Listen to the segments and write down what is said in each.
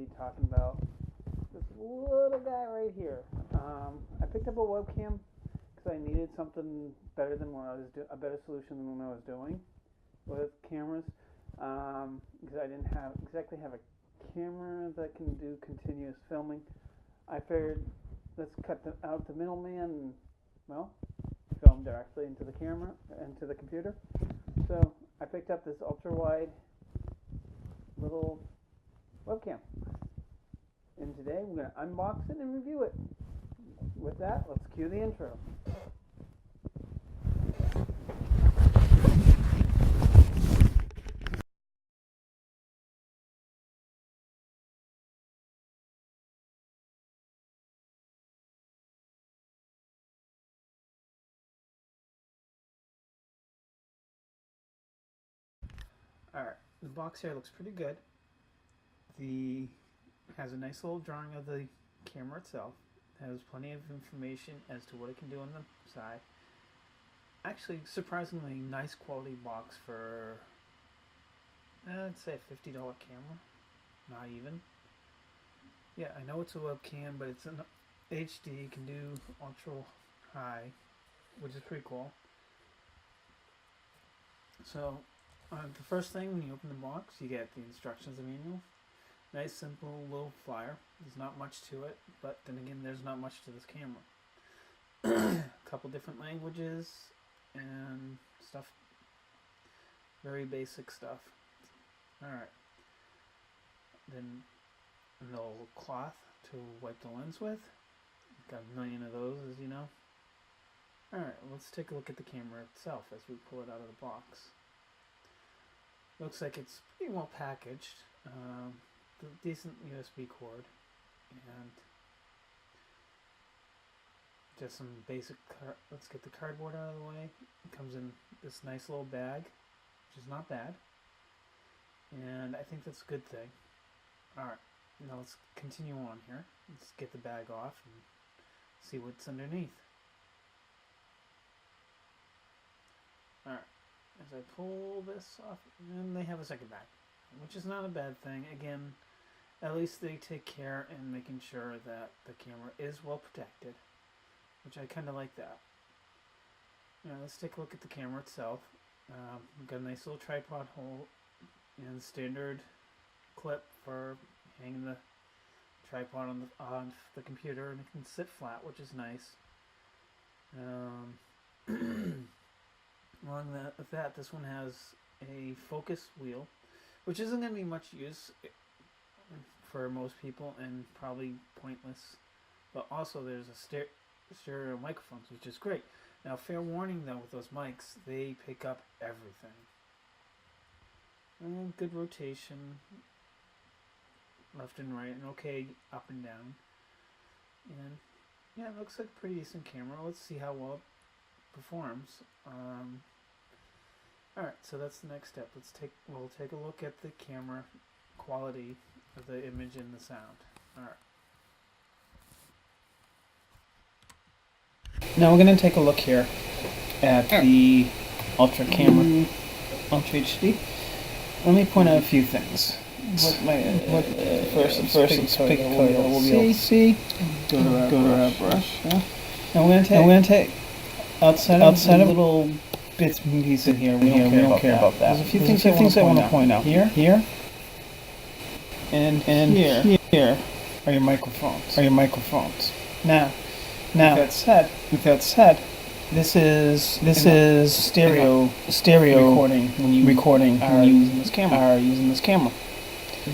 be talking about this little guy right here. I picked up a webcam because I needed something better than what I was a better solution than what I was doing with cameras. Because I didn't exactly have a camera that can do continuous filming. I figured let's cut out the middleman and, well, film directly into the camera, into the computer. So I picked up this ultra wide little webcam. And today we're going to unbox it and review it. With that, let's cue the intro. Alright, the box here looks pretty good. Has a nice little drawing of the camera itself. It has plenty of information as to what it can do on the side. Actually, surprisingly nice quality box for, I'd say a $50 camera. Not even. Yeah, I know it's a webcam, but it's an HD, can do ultra high, which is pretty cool. So, the first thing when you open the box, you get the instructions manual. Nice, simple little flyer. There's not much to it, but then again, there's not much to this camera. A couple different languages and stuff. Very basic stuff. Alright. Then a little cloth to wipe the lens with. Got a million of those, as you know. Alright, let's take a look at the camera itself as we pull it out of the box. Looks like it's pretty well packaged. Decent USB cord and just some basic let's get the cardboard out of the way. It comes in this nice little bag, which is not bad, and I think that's a good thing. Alright, now let's continue on here. Let's get the bag off and see what's underneath. Alright, as I pull this off, and they have a second bag, which is not a bad thing. Again, at least they take care in making sure that the camera is well protected, which I kind of like that. Now let's take a look at the camera itself. We've got a nice little tripod hole and standard clip for hanging the tripod on the computer, and it can sit flat, which is nice. Along with that, this one has a focus wheel, which isn't going to be much use for most people and probably pointless. But also there's a stereo microphones, which is great. Now, fair warning though, with those mics, they pick up everything. And good rotation, left and right, and okay up and down. And yeah, it looks like a pretty decent camera. Let's see how well it performs. Alright, so that's the next step. We'll take a look at the camera quality of the image and the sound. Alright. Now we're going to take a look here at the Ultra camera, Ultra HD. Let me point out a few things. First, pick a color that we'll be able to see. Go to our brush. Yeah. Now we're going to take outside of little bits and pieces here. We don't care about that. There's a few things I want to point out. Here, and here are your microphones. Now, with that said, this is stereo recording when you are using this camera.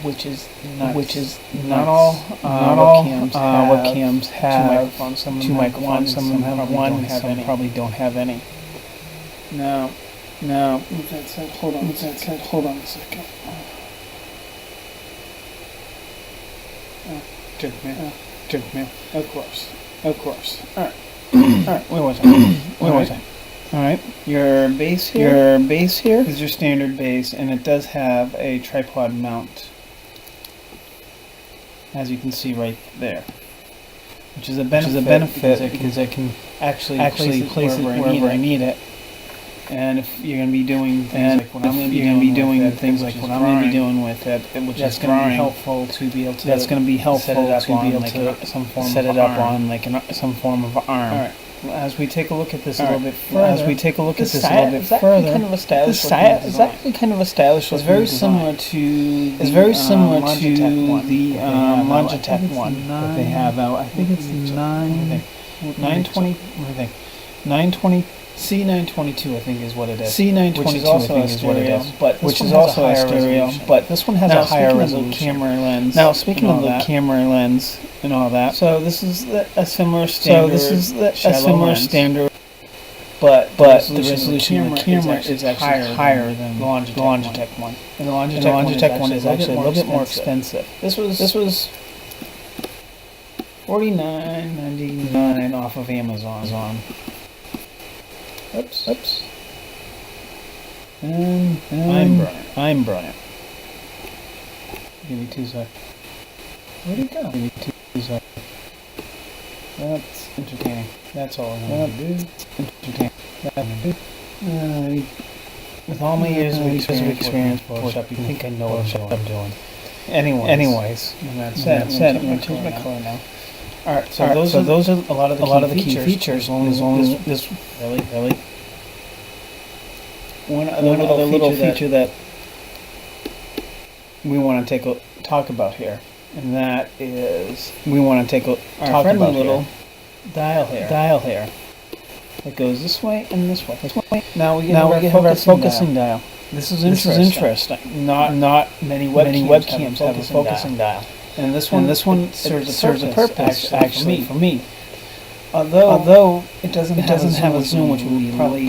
Which is not all webcams have two microphones. Some of them have one, some probably don't have any. Now, with that said, hold on a second. Gentleman. Of course. Alright. Where was I? Alright. Your base here is your standard base, and it does have a tripod mount, as you can see right there, which is a benefit because I can actually place it wherever I need it. And if you're going to be doing things like what I'm going to be doing with it, which is going to be helpful to be able to. That's going to be helpful to be able to set it up on like some form of arm. All right. As we take a look at this a little bit further, kind of a stylish. It's actually kind of a stylish. It's very similar to the Logitech one that they have out. I think it's 920. What do I think? 920. C922, I think, is what it is. C922, which is also a stereo, but this one has a higher resolution camera lens. Now, speaking of the camera lens and all that, so this is a similar standard. But the resolution of the camera is actually higher than the Logitech one. And the Logitech one is actually a little bit more expensive. This was $49.99 off of Amazon. Oops. I'm Brian. Give me 2 seconds. Where'd he go? Give me 2 seconds. That's entertaining. That's all I want to do. Entertaining. With all my years of experience Photoshop, you think I know what I'm doing. Anyways, and that's it. I'm going to change my color now. Alright, so those are a lot of the key features. This really. One other little feature that we want to talk about here, and that is we want to talk about little dial here. It goes this way and this way. Now we have our focusing dial. This is interesting. Not many webcams have a focusing dial. And this one serves a purpose actually for me. Although it doesn't have a zoom, which would be probably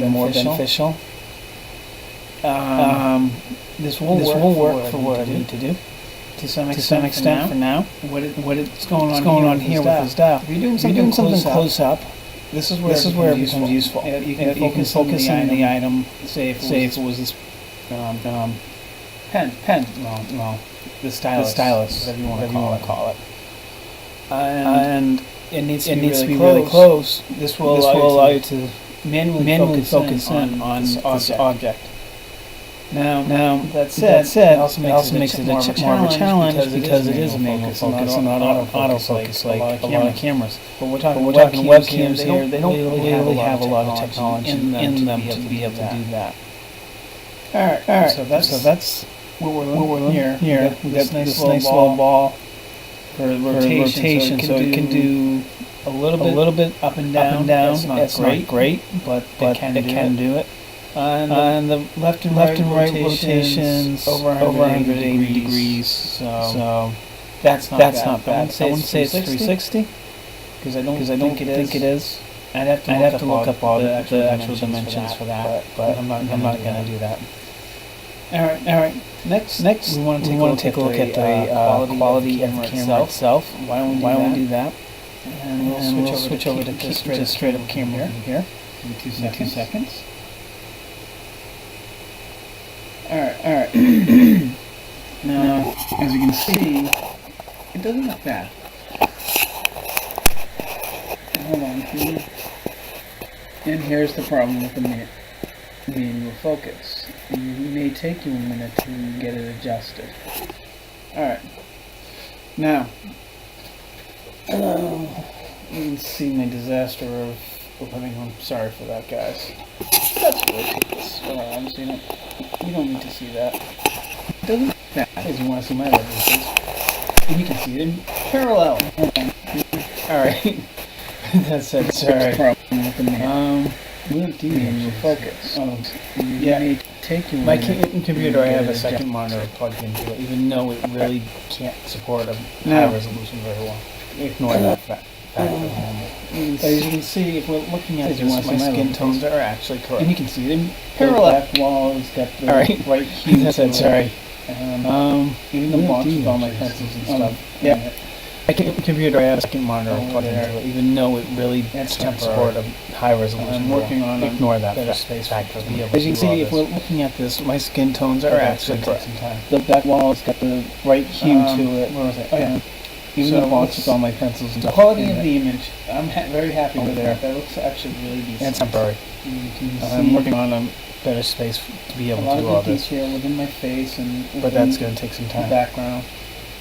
more beneficial. This will work for what I need to do. To some extent for now. What's going on here with this dial? If you're doing something close up, this is where it becomes useful. You can focus on the item. Say if it was this pen. No. The stylus, whatever you want to call it. And it needs to be really close. This will allow you to manually focus in on this object. Now that said, it also makes it more of a challenge because it is a manual focus and not autofocus like a lot of cameras. But we're talking webcams here. They don't really have a lot of technology in them to be able to do that. All right. So that's what we're looking here. This nice little ball for rotation, so it can do a little bit up and down. That's not great, but it can do it. And the left and right rotations over 180 degrees. So that's not bad. I wouldn't say it's 360 because I don't think it is. I'd have to look up all the actual dimensions for that, but I'm not going to do that. All right. Next, we want to take a look at the quality of the camera itself. Why don't we do that? And we'll switch over to just straight up camera here. Give me 2 seconds. All right. Now, as you can see, it doesn't look bad. Hold on here. And here's the problem with the manual focus. It may take you a minute to get it adjusted. Alright. Now, you can see my disaster of having I'm sorry for that, guys. Let's rotate this around, so you don't need to see that. It doesn't matter as you want to see my references. And you can see it in parallel. Alright. That's it. Sorry. Problem with the manual focus. Yeah. My computer, I have a second monitor plugged into it, even though it really can't support a high resolution very well. Ignore that fact for the moment. As you can see, if we're looking at this, my skin tones are actually correct. And you can see them parallel. The back wall has got the right hue to it. Sorry. Even the box with all my pencils and stuff. Yeah. My computer, I have a second monitor plugged into it, even though it really can't support a high resolution. I'm working on ignore that space factor. As you can see, if we're looking at this, my skin tones are actually correct. The back wall has got the right hue to it. Where was it? Oh yeah. Even the box with all my pencils and stuff. The quality of the image, I'm very happy with that. That looks actually really decent. And temporary. You can see I'm working on a better space to be able to do all this. detail within my face, but that's going to take some time. The background.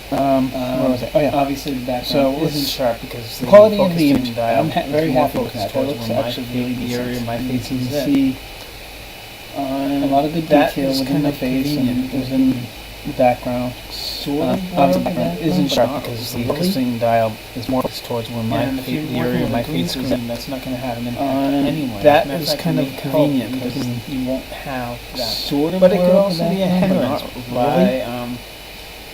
Where was I? Oh yeah. Obviously, the background isn't sharp because the quality of the image. I'm very happy with that. that. That looks actually really the area of my face You is can see a lot of good detail within the face and within the background. Sort of obviously the background isn't sharp not because the really. focusing dial is more focused towards where my And if you're the area working of my with a green face is. screen, That's not going to have an impact anyway. That Matter of is fact, kind it of may convenient help because you won't have that. Sort of, But it could blur also be a background, hindrance but not really. by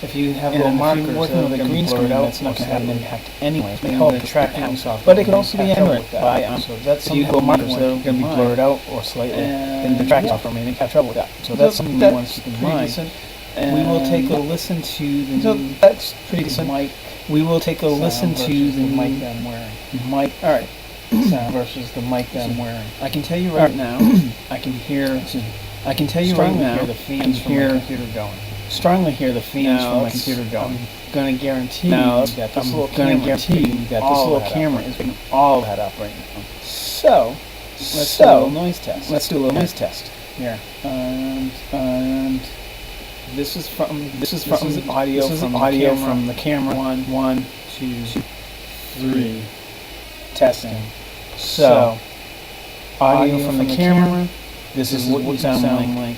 if you have and little if markers you're working with a green screen, that's not that's going to have an not impact anyway. It may And help the the tracking tracking software. but But it could also be a hindrance by so that's if you have something markers you that are want to going to keep be in blurred mind. out or slightly, then And the tracking yeah. software may have trouble with that. So So that's something you want to keep in pretty mind. decent. We will take a And listen to the so new that's pretty decent. mic We will take a listen sound to versus the mic new that I'm wearing. mic. All right. Sound versus the mic that I'm wearing. I can tell you right now. I can hear. I can tell you right Strongly now. hear the fans from my computer going. Strongly hear the fans Now, from my it's- computer going. I'm gonna guarantee Now, you that this I'm little gonna camera guarantee you that this all little that camera up. is picking all that up right now. So let's do a little noise test. Let's do a little noise test. Here. And this is from audio from the camera. One, two, three. testing. So, audio from the camera. This is what you sound like.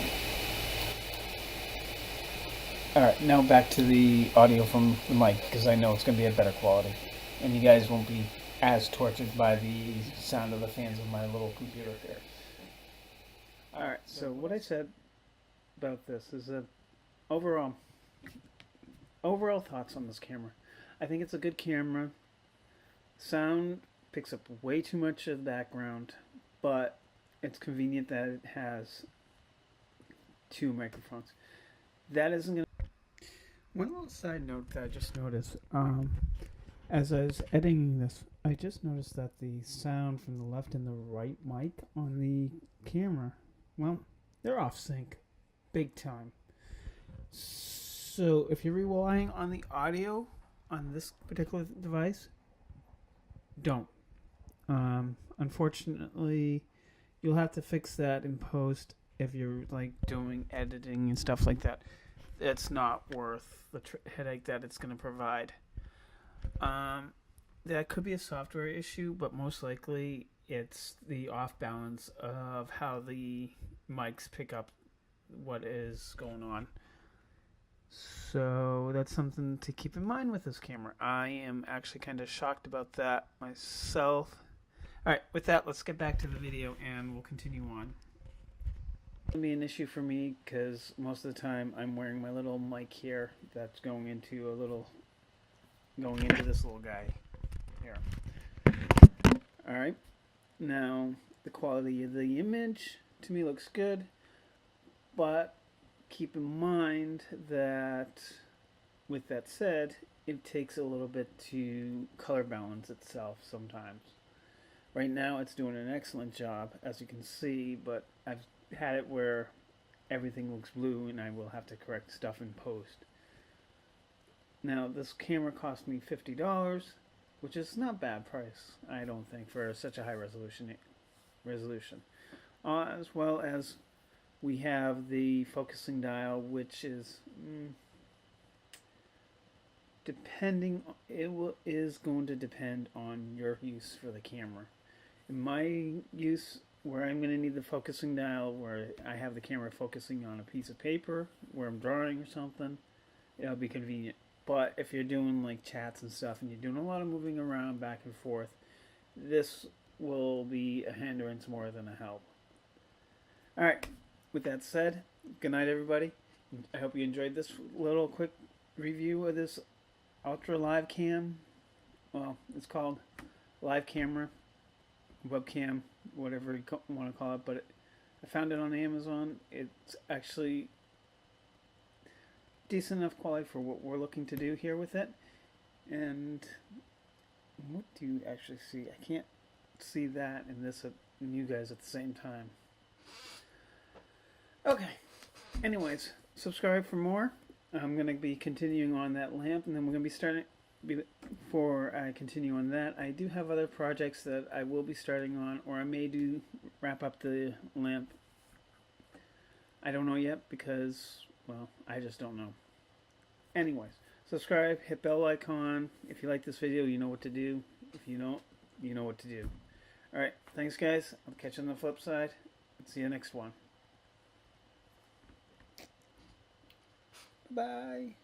Alright, now back to the audio from the mic, because I know it's going to be a better quality. And you guys won't be as tortured by the sound of the fans of my little computer here. Alright, so what I said about this is that overall thoughts on this camera. I think it's a good camera. Sound picks up way too much of the background, but it's convenient that it has two microphones. That isn't going to... One little side note that I just noticed, as I was editing this, I just noticed that the sound from the left and the right mic on the camera, well, they're off sync, big time. So if you're relying on the audio on this particular device, don't. Unfortunately, you'll have to fix that in post if you're like doing editing and stuff like that. It's not worth the headache that it's going to provide. That could be a software issue, but most likely it's the off balance of how the mics pick up what is going on. So that's something to keep in mind with this camera. I am actually kind of shocked about that myself. Alright, with that, let's get back to the video and we'll continue on. It's going to be an issue for me because most of the time I'm wearing my little mic here that's going into this little guy here. Alright, now the quality of the image to me looks good, but keep in mind that with that said, it takes a little bit to color balance itself sometimes. Right now it's doing an excellent job, as you can see, but I've had it where everything looks blue and I will have to correct stuff in post. Now this camera cost me $50, which is not a bad price, I don't think, for such a high resolution. As well as we have the focusing dial, which is is going to depend on your use for the camera. In my use, where I'm going to need the focusing dial, where I have the camera focusing on a piece of paper, where I'm drawing or something, it'll be convenient. But if you're doing like chats and stuff, and you're doing a lot of moving around back and forth, this will be a hindrance more than a help. Alright, with that said, good night everybody. I hope you enjoyed this little quick review of this Ultra Live Cam. Well, it's called Live Camera, Webcam, whatever you want to call it, but I found it on Amazon. It's actually decent enough quality for what we're looking to do here with it. And what do you actually see? I can't see that and this and you guys at the same time. Okay, anyways, subscribe for more. I'm going to be continuing on that lamp, and then we're going to be starting before I continue on that, I do have other projects that I will be starting on, or I may do wrap up the lamp. I don't know yet because, well, I just don't know. Anyways, subscribe, hit bell icon. If you like this video, you know what to do. If you don't, you know what to do. Alright, thanks guys. I'll catch you on the flip side. See you next one. Bye.